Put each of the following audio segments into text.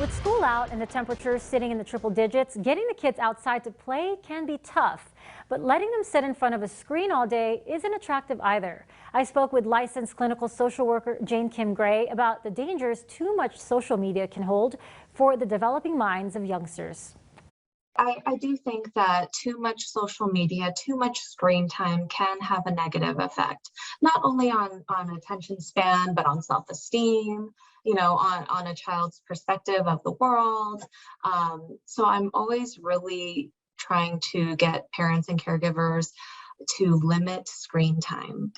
With school out and the temperatures sitting in the triple digits, getting the kids outside to play can be tough. But letting them sit in front of a screen all day isn't attractive either. I spoke with licensed clinical social worker Jane Kim Gray about the dangers too much social media can hold for the developing minds of youngsters. I do think that too much social media, too much screen time can have a negative effect, not only on attention span, but on self-esteem, on a child's perspective of the world. So I'm always really trying to get parents and caregivers to limit screen time.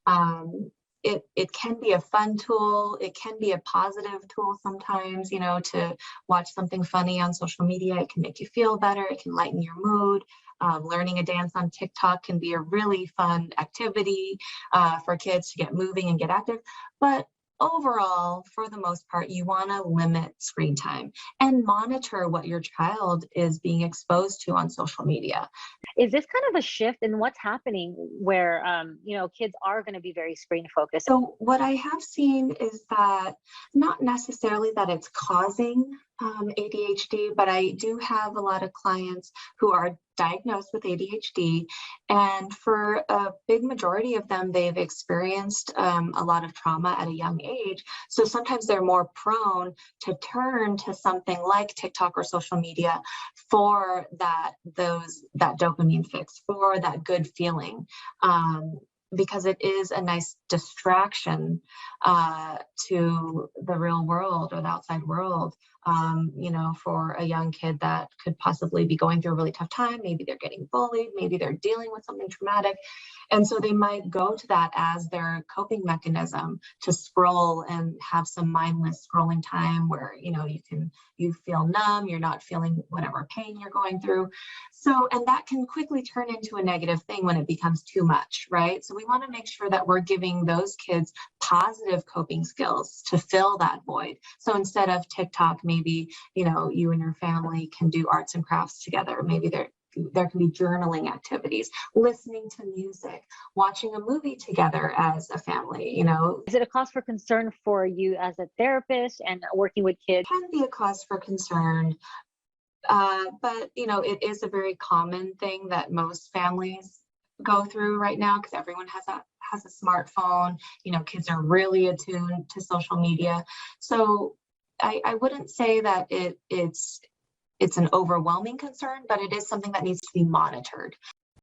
Um, it can be a fun tool. It can be a positive tool sometimes, to watch something funny on social media. It can make you feel better. It can lighten your mood. Learning a dance on TikTok can be a really fun activity for kids to get moving and get active. But overall, for the most part, you want to limit screen time and monitor what your child is being exposed to on social media. Is this kind of a shift in what's happening where, kids are going to be very screen focused? So what I have seen is that not necessarily that it's causing ADHD, but I do have a lot of clients who are diagnosed with ADHD, and for a big majority of them, they've experienced a lot of trauma at a young age. So sometimes they're more prone to turn to something like TikTok or social media for that dopamine fix, for that good feeling. Because it is a nice distraction to the real world or the outside world, for a young kid that could possibly be going through a really tough time. Maybe they're getting bullied, maybe they're dealing with something traumatic. And so they might go to that as their coping mechanism to scroll and have some mindless scrolling time where, you feel numb, you're not feeling whatever pain you're going through. So, and that can quickly turn into a negative thing when it becomes too much, right? So we want to make sure that we're giving those kids positive coping skills to fill that void. So instead of TikTok, maybe, you and your family can do arts and crafts together. Maybe there can be journaling activities, listening to music, watching a movie together as a family. Is it a cause for concern for you as a therapist and working with kids? Can be a cause for concern. But it is a very common thing that most families go through right now because everyone has a smartphone. Kids are really attuned to social media. So I wouldn't say that it's an overwhelming concern, but it is something that needs to be monitored.